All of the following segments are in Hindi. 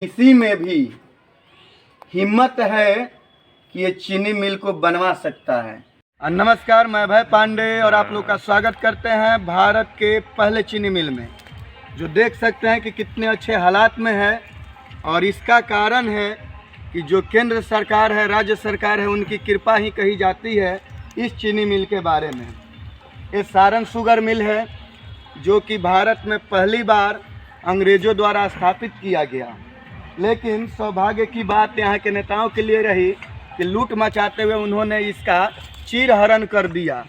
किसी में भी हिम्मत है कि ये चीनी मिल को बनवा सकता है। नमस्कार, मैं अभय पांडे और आप लोग का स्वागत करते हैं भारत के पहले चीनी मिल में, जो देख सकते हैं कि कितने अच्छे हालात में है। और इसका कारण है कि जो केंद्र सरकार है, राज्य सरकार है, उनकी कृपा ही कही जाती है इस चीनी मिल के बारे में। ये सारण शुगर मिल है, जो कि भारत में पहली बार अंग्रेज़ों द्वारा स्थापित किया गया। लेकिन सौभाग्य की बात यहाँ के नेताओं के लिए रही कि लूट मचाते हुए उन्होंने इसका चीरहरण कर दिया,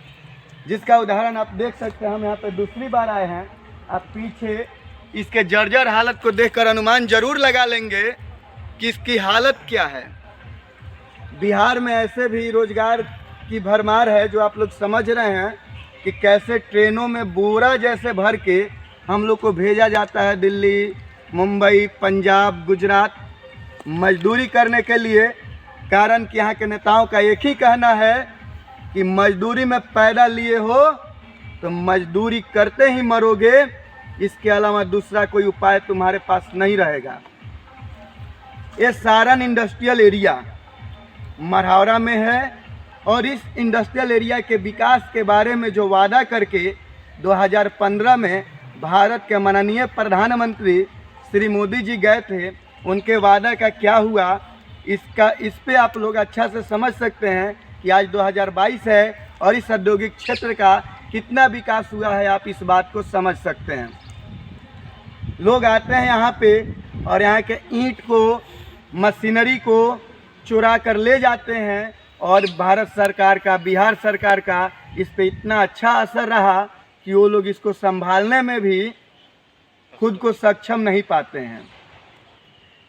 जिसका उदाहरण आप देख सकते हैं। हम यहाँ पे दूसरी बार आए हैं। आप पीछे इसके जर्जर हालत को देखकर अनुमान जरूर लगा लेंगे कि इसकी हालत क्या है। बिहार में ऐसे भी रोजगार की भरमार है, जो आप लोग समझ रहे हैं कि कैसे ट्रेनों में बोरा जैसे भर के हम लोग को भेजा जाता है दिल्ली, मुंबई, पंजाब, गुजरात मजदूरी करने के लिए। कारण कि यहाँ के नेताओं का एक ही कहना है कि मजदूरी में पैदा लिए हो तो मजदूरी करते ही मरोगे, इसके अलावा दूसरा कोई उपाय तुम्हारे पास नहीं रहेगा। ये सारण इंडस्ट्रियल एरिया मढ़ौरा में है और इस इंडस्ट्रियल एरिया के विकास के बारे में जो वादा करके 2015 में भारत के माननीय प्रधानमंत्री श्री मोदी जी गए थे, उनके वादा का क्या हुआ, इस पे आप लोग अच्छा से समझ सकते हैं कि आज 2022 है और इस औद्योगिक क्षेत्र का कितना विकास हुआ है। आप इस बात को समझ सकते हैं। लोग आते हैं यहाँ पे और यहाँ के ईंट को, मशीनरी को चुरा कर ले जाते हैं, और भारत सरकार का, बिहार सरकार का इस पे इतना अच्छा असर रहा कि वो लोग इसको संभालने में भी खुद को सक्षम नहीं पाते हैं।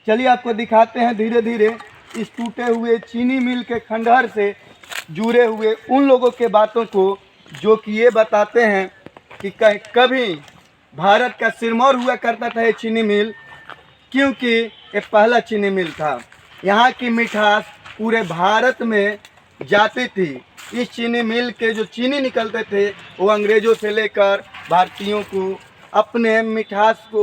चलिए आपको दिखाते हैं धीरे धीरे इस टूटे हुए चीनी मिल के खंडहर से जुड़े हुए उन लोगों के बातों को, जो कि ये बताते हैं कि कभी भारत का सिरमौर हुआ करता था ये चीनी मिल, क्योंकि ये पहला चीनी मिल था। यहाँ की मिठास पूरे भारत में जाती थी। इस चीनी मिल के जो चीनी निकलते थे वो अंग्रेज़ों से लेकर भारतीयों को अपने मिठास को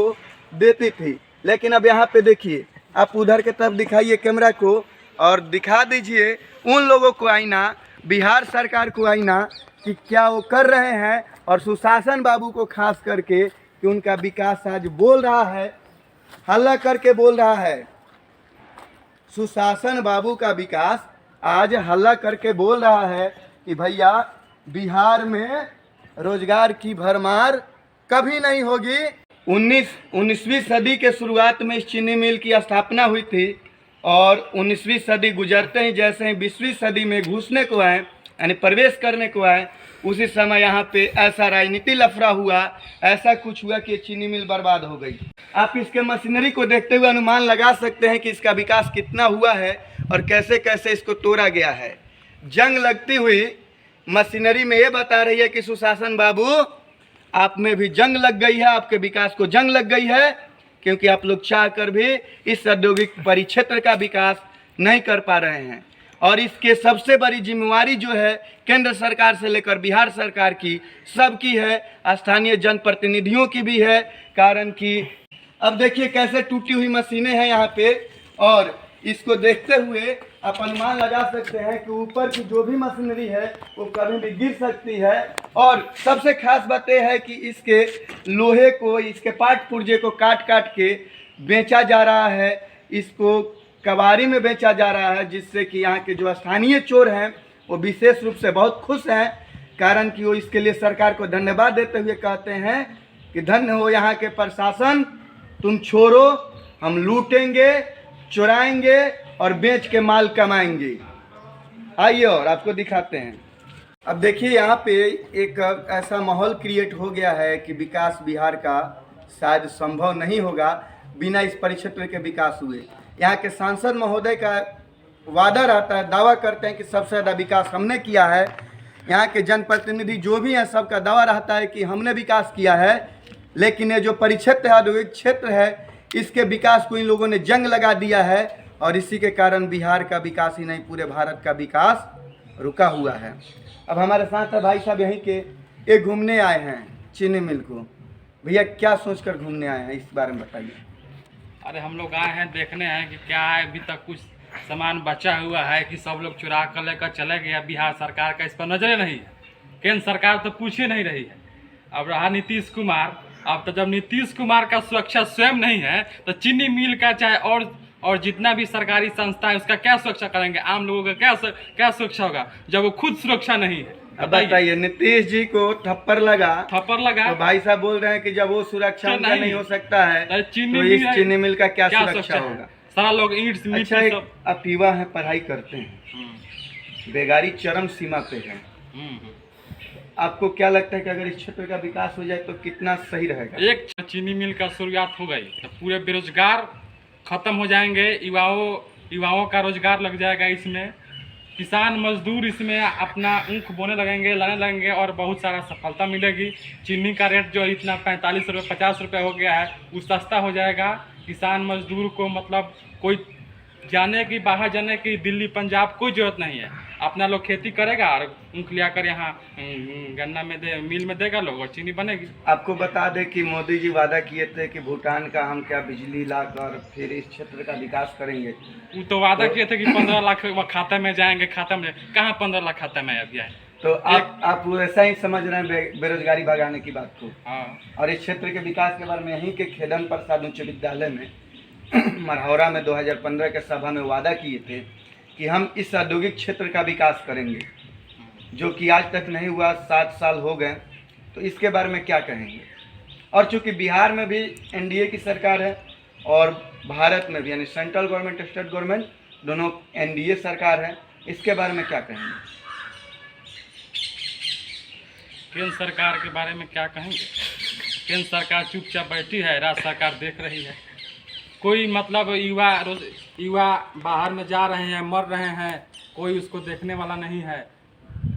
देती थी। लेकिन अब यहाँ पे देखिए, आप उधर के तरफ दिखाइए कैमरा को और दिखा दीजिए उन लोगों को आईना, बिहार सरकार को आईना, कि क्या वो कर रहे हैं। और सुशासन बाबू को खास करके कि उनका विकास आज बोल रहा है, हल्ला करके बोल रहा है। सुशासन बाबू का विकास आज हल्ला करके बोल रहा है कि भैया बिहार में रोजगार की भरमार कभी नहीं होगी। 19वीं सदी के शुरुआत में इस चीनी मिल की स्थापना हुई थी और 19वीं सदी गुजरते ही जैसे ही 20वीं सदी में घुसने को आए, यानी प्रवेश करने को आए, उसी समय यहाँ पे ऐसा राजनीति लफड़ा हुआ, ऐसा कुछ हुआ कि चीनी मिल बर्बाद हो गई। आप इसके मशीनरी को देखते हुए अनुमान लगा सकते हैं कि इसका विकास कितना हुआ है और कैसे कैसे इसको तोड़ा गया है। जंग लगती हुई मशीनरी में ये बता रही है कि सुशासन बाबू, आप में भी जंग लग गई है, आपके विकास को जंग लग गई है, क्योंकि आप लोग चाह कर भी इस औद्योगिक परिक्षेत्र का विकास नहीं कर पा रहे हैं। और इसके सबसे बड़ी जिम्मेवारी जो है केंद्र सरकार से लेकर बिहार सरकार की, सबकी है, स्थानीय जनप्रतिनिधियों की भी है। कारण कि अब देखिए कैसे टूटी हुई मशीनें हैं यहाँ पे, और इसको देखते हुए आप अनुमान लगा सकते हैं कि ऊपर की जो भी मशीनरी है वो कभी भी गिर सकती है। और सबसे खास बात यह है कि इसके लोहे को, इसके पार्ट पुर्जे को काट काट के बेचा जा रहा है, इसको कबाड़ी में बेचा जा रहा है, जिससे कि यहाँ के जो स्थानीय चोर हैं वो विशेष रूप से बहुत खुश हैं। कारण कि वो इसके लिए सरकार को धन्यवाद देते हुए कहते हैं कि धन्य हो यहाँ के प्रशासन, तुम छोड़ो, हम लूटेंगे, चुराएंगे और बेच के माल कमाएंगे। आइए और आपको दिखाते हैं। अब देखिए यहाँ पे एक ऐसा माहौल क्रिएट हो गया है कि विकास बिहार का शायद संभव नहीं होगा बिना इस परिक्षेत्र के विकास हुए। यहाँ के सांसद महोदय का वादा रहता है, दावा करते हैं कि सबसे ज़्यादा विकास हमने किया है। यहाँ के जनप्रतिनिधि जो भी हैं, सबका दावा रहता है कि हमने विकास किया है। लेकिन ये जो परिक्षेत्र है, औद्योगिक क्षेत्र है, इसके विकास को इन लोगों ने जंग लगा दिया है, और इसी के कारण बिहार का विकास ही नहीं, पूरे भारत का विकास रुका हुआ है। अब हमारे साथ है भाई साहब यहीं के, ये घूमने आए हैं चीनी मिल को। भैया क्या सोचकर घूमने आए हैं, इस बारे में बताइए। अरे हम लोग आए हैं, देखने हैं कि क्या है। अभी तक कुछ सामान बचा हुआ है कि सब लोग चुरा कर लेकर चले गए। बिहार सरकार का इस पर नजर नहीं है। केंद्र सरकार तो पूछ ही नहीं रही है। अब रहा नीतीश कुमार। अब तो जब नीतीश कुमार का सुरक्षा स्वयं नहीं है तो चीनी मिल का चाहे और जितना भी सरकारी संस्था है उसका क्या सुरक्षा करेंगे? आम लोगों का क्या सुरक्षा होगा जब वो खुद सुरक्षा नहीं है? अब बताइए, नीतीश जी को थप्पड़ लगा तो भाई साहब बोल रहे हैं कि जब वो सुरक्षा उनका नहीं हो सकता है तो इस चीनी मिल का क्या सुरक्षा होगा? सारा लोग ईंट अच्छा, आप युवा है, पढ़ाई करते हैं, बेगारी चरम सीमा पे है। आपको क्या लगता है कि अगर इस क्षेत्र का विकास हो जाए तो कितना सही रहेगा? एक चीनी मिल का शुरुआत हो गई तो पूरे बेरोजगार खत्म हो जाएंगे। युवाओं का रोजगार लग जाएगा इसमें। किसान मजदूर इसमें अपना ऊख बोने लगेंगे, लाने लगेंगे और बहुत सारा सफलता मिलेगी। चीनी का रेट जो इतना 45 रुपये 50 रुपये हो गया है वो सस्ता हो जाएगा। किसान मजदूर को मतलब कोई जाने की, बाहर जाने की, दिल्ली पंजाब कोई ज़रूरत नहीं है। अपना लोग खेती करेगा और ऊख ले आकर यहाँ गन्ना में मिल में देगा लोग और चीनी बनेगी। आपको बता दें कि मोदी जी वादा किए थे कि भूटान का हम क्या बिजली लाकर फिर इस क्षेत्र का विकास करेंगे। वो तो वादा किए थे कि 15 लाख खाते में जाएंगे। खाते में कहाँ 15 लाख खाते में अभी आए? तो आप ऐसा ही समझ रहे हैं बेरोजगारी भगाने की बात को? हाँ। और इस क्षेत्र के विकास के बारे में यहीं के खेदन प्रसाद उच्च विद्यालय में मरहौरा में 2015 के सभा में वादा किए थे कि हम इस औद्योगिक क्षेत्र का विकास करेंगे, जो कि आज तक नहीं हुआ। 7 साल हो गए, तो इसके बारे में क्या कहेंगे? और चूंकि बिहार में भी एनडीए की सरकार है और भारत में भी, यानी सेंट्रल गवर्नमेंट स्टेट गवर्नमेंट दोनों एनडीए सरकार है, इसके बारे में क्या कहेंगे? केंद्र सरकार के बारे में क्या कहेंगे? केंद्र सरकार चुपचाप बैठी है, राज्य सरकार देख रही है। कोई मतलब युवा बाहर में जा रहे हैं, मर रहे हैं, कोई उसको देखने वाला नहीं है।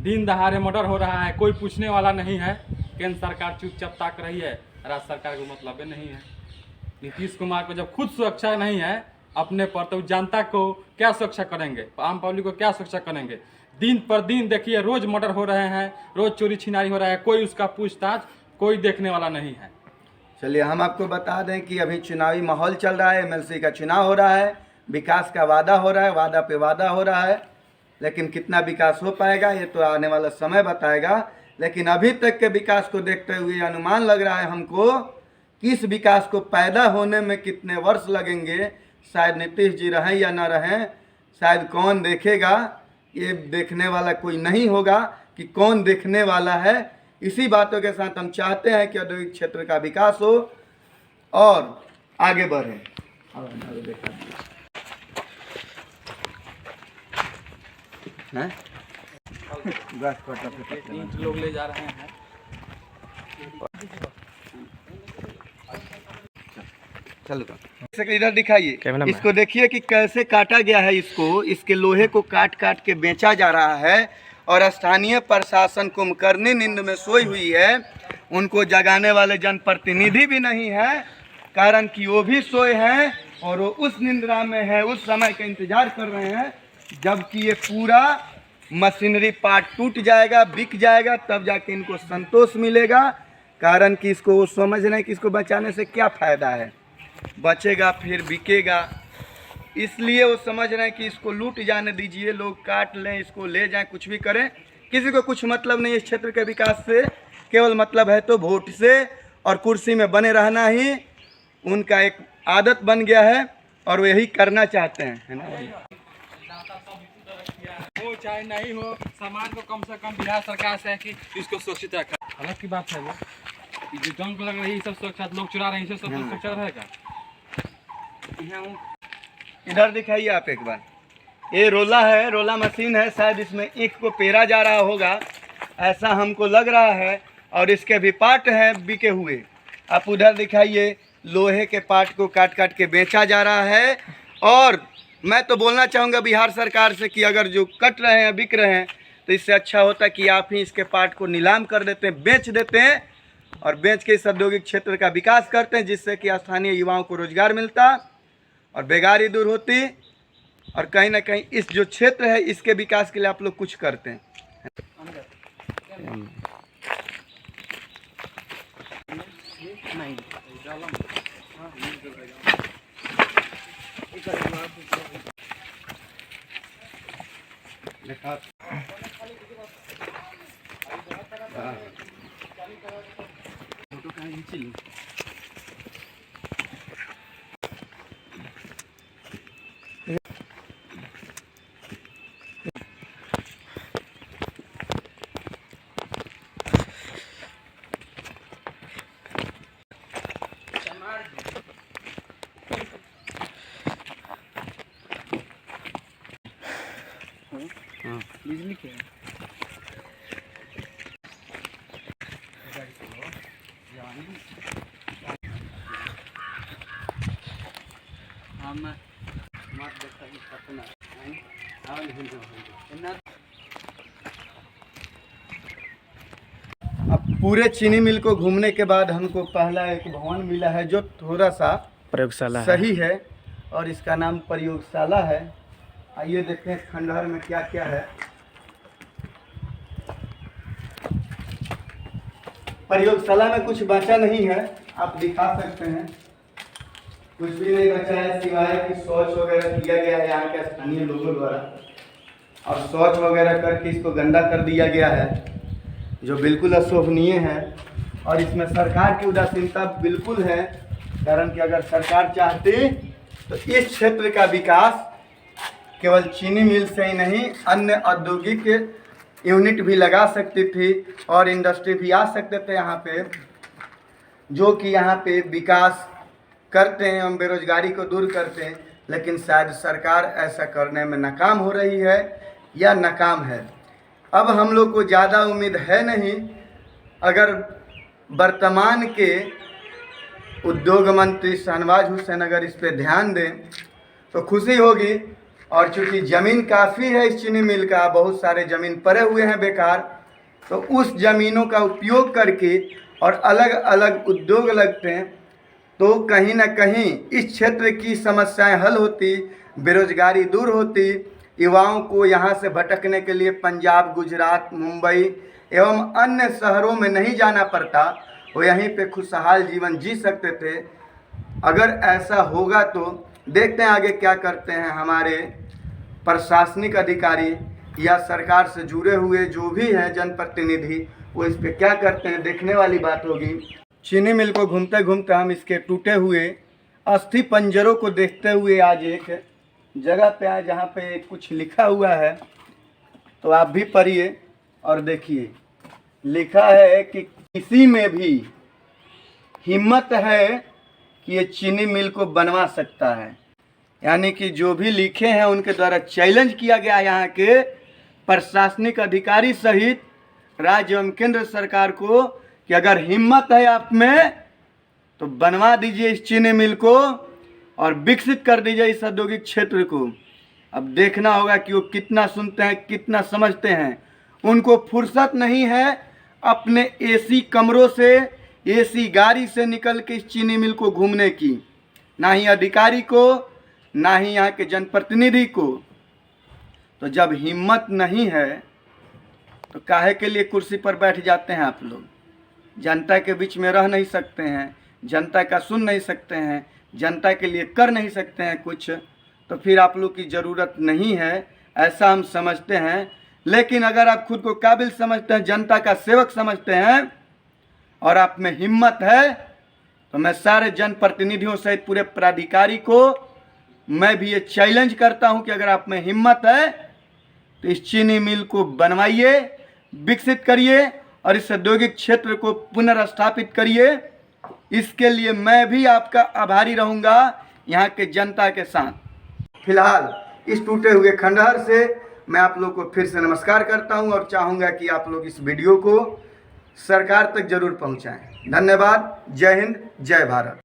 दिन दहाड़े मर्डर हो रहा है, कोई पूछने वाला नहीं है। केंद्र सरकार चुपचाप ताक रही है, राज्य सरकार को मतलब नहीं है। नीतीश कुमार को जब खुद सुरक्षा नहीं है अपने पर, तो जनता को क्या सुरक्षा करेंगे? आम पब्लिक को क्या सुरक्षा करेंगे? दिन पर दिन देखिए, रोज मर्डर हो रहे हैं, रोज चोरी छिनारी हो रहा है, कोई उसका पूछताछ कोई देखने वाला नहीं है। चलिए, हम आपको बता दें कि अभी चुनावी माहौल चल रहा है, एमएलसी का चुनाव हो रहा है, विकास का वादा हो रहा है, वादा पे वादा हो रहा है, लेकिन कितना विकास हो पाएगा ये तो आने वाला समय बताएगा। लेकिन अभी तक के विकास को देखते हुए अनुमान लग रहा है हमको कि इस विकास को पैदा होने में कितने वर्ष लगेंगे। शायद नीतीश जी रहें या ना रहें, शायद कौन देखेगा, ये देखने वाला कोई नहीं होगा कि कौन देखने वाला है। इसी बातों के साथ हम चाहते हैं कि औद्योगिक क्षेत्र का विकास हो और आगे बढ़े। लोग ले जा रहे हैं। चलो इधर दिखाइए, इसको देखिए कि कैसे काटा गया है। इसके लोहे को काट काट के बेचा जा रहा है और स्थानीय प्रशासन कुंभकर्णी नींद में सोई हुई है। उनको जगाने वाले जनप्रतिनिधि भी नहीं है, कारण कि वो भी सोए हैं और वो उस निंद्रा में है, उस समय का इंतजार कर रहे हैं जबकि ये पूरा मशीनरी पार्ट टूट जाएगा, बिक जाएगा, तब जाके इनको संतोष मिलेगा। कारण कि इसको वो समझ रहे हैं कि इसको बचाने से क्या फ़ायदा है, बचेगा फिर बिकेगा, इसलिए वो समझ रहे हैं कि इसको लूट जाने दीजिए, लोग काट लें, इसको ले जाएं, कुछ भी करें, किसी को कुछ मतलब नहीं है इस क्षेत्र के विकास से। केवल मतलब है तो वोट से और कुर्सी में बने रहना ही उनका एक आदत बन गया है और वो यही करना चाहते हैं, है ना? हो चाहे नहीं हो, सामान को कम से कम बिहार सरकार से है कि इसको सुरक्षित रखा। अलग की बात है वो, जो जंग लग रही है सब सुरक्षित, लोग चुरा रहे हैं, सब सुरक्षित रहेगा। इधर दिखाइए आप एक बार, ये रोला है, रोला मशीन है, शायद इसमें ईंट को पेरा जा रहा होगा, ऐसा हमको लग रहा है। और इसके भी पार्ट हैं बिके हुए। आप उधर दिखाइए, लोहे के पार्ट को काट काट के बेचा जा रहा है। और मैं तो बोलना चाहूँगा बिहार सरकार से कि अगर जो कट रहे हैं, बिक रहे हैं, तो इससे अच्छा होता कि आप ही इसके पार्ट को नीलाम कर देते हैं, बेच देते हैं और बेच के इस औद्योगिक क्षेत्र का विकास करते हैं, जिससे कि स्थानीय युवाओं को रोजगार मिलता और बेगारी दूर होती और कहीं ना कहीं इस जो क्षेत्र है इसके विकास के लिए आप लोग कुछ करते हैं। नहीं देखा फोटो कहीं खींच ली। बिजली के अब पूरे चीनी मिल को घूमने के बाद हमको पहला एक भवन मिला है जो थोड़ा सा प्रयोगशाला सही है और इसका नाम प्रयोगशाला है। आइए देखते हैं खंडहर में क्या क्या है। प्रयोगशाला में कुछ बचा नहीं है, आप दिखा सकते हैं। कुछ भी नहीं बचा है सिवाय कि शौच वगैरह किया गया है यहाँ के स्थानीय लोगों द्वारा, और शौच वगैरह करके इसको गंदा कर दिया गया है जो बिल्कुल अशोभनीय है। और इसमें सरकार की उदासीनता बिल्कुल है, कारण कि अगर सरकार चाहती तो इस क्षेत्र का विकास केवल चीनी मिल से ही नहीं अन्य औद्योगिक यूनिट भी लगा सकती थी और इंडस्ट्री भी आ सकते थे यहाँ पे, जो कि यहाँ पे विकास करते हैं एवं बेरोजगारी को दूर करते हैं। लेकिन शायद सरकार ऐसा करने में नाकाम हो रही है या नाकाम है। अब हम लोग को ज़्यादा उम्मीद है नहीं, अगर वर्तमान के उद्योग मंत्री शहनवाज हुसैन अगर इस पे ध्यान दें तो खुशी होगी। और चूँकि ज़मीन काफ़ी है इस चीनी मिल का, बहुत सारे ज़मीन पड़े हुए हैं बेकार, तो उस ज़मीनों का उपयोग करके और अलग अलग उद्योग लगते हैं तो कहीं ना कहीं इस क्षेत्र की समस्याएं हल होती, बेरोजगारी दूर होती, युवाओं को यहाँ से भटकने के लिए पंजाब, गुजरात, मुंबई एवं अन्य शहरों में नहीं जाना पड़ता, वो यहीं पे खुशहाल जीवन जी सकते थे। अगर ऐसा होगा तो देखते हैं आगे क्या करते हैं हमारे प्रशासनिक अधिकारी या सरकार से जुड़े हुए जो भी हैं जनप्रतिनिधि, वो इस पे क्या करते हैं, देखने वाली बात होगी। चीनी मिल को घूमते घूमते हम इसके टूटे हुए अस्थि पंजरों को देखते हुए आज एक जगह पे आए जहाँ पे कुछ लिखा हुआ है, तो आप भी पढ़िए और देखिए। लिखा है कि किसी में भी हिम्मत है कि ये चीनी मिल को बनवा सकता है, यानी कि जो भी लिखे हैं उनके द्वारा चैलेंज किया गया यहाँ के प्रशासनिक अधिकारी सहित राज्य एवं केंद्र सरकार को कि अगर हिम्मत है आप में तो बनवा दीजिए इस चीनी मिल को और विकसित कर दीजिए इस औद्योगिक क्षेत्र को। अब देखना होगा कि वो कितना सुनते हैं, कितना समझते हैं। उनको फुर्सत नहीं है अपने एसी कमरों से, एसी गाड़ी से निकल के इस चीनी मिल को घूमने की, ना ही अधिकारी को, ना ही यहाँ के जनप्रतिनिधि को। तो जब हिम्मत नहीं है तो काहे के लिए कुर्सी पर बैठ जाते हैं आप लोग? जनता के बीच में रह नहीं सकते हैं, जनता का सुन नहीं सकते हैं, जनता के लिए कर नहीं सकते हैं कुछ, तो फिर आप लोग की ज़रूरत नहीं है, ऐसा हम समझते हैं। लेकिन अगर आप खुद को काबिल समझते हैं, जनता का सेवक समझते हैं और आप में हिम्मत है, तो मैं सारे जनप्रतिनिधियों सहित पूरे प्राधिकारी को मैं भी ये चैलेंज करता हूं कि अगर आप में हिम्मत है तो इस चीनी मिल को बनवाइए, विकसित करिए और इस औद्योगिक क्षेत्र को पुनर्स्थापित करिए। इसके लिए मैं भी आपका आभारी रहूंगा यहाँ के जनता के साथ। फिलहाल इस टूटे हुए खंडहर से मैं आप लोग को फिर से नमस्कार करता हूं और चाहूँगा कि आप लोग इस वीडियो को सरकार तक जरूर पहुँचाएँ। धन्यवाद। जय हिंद, जय भारत।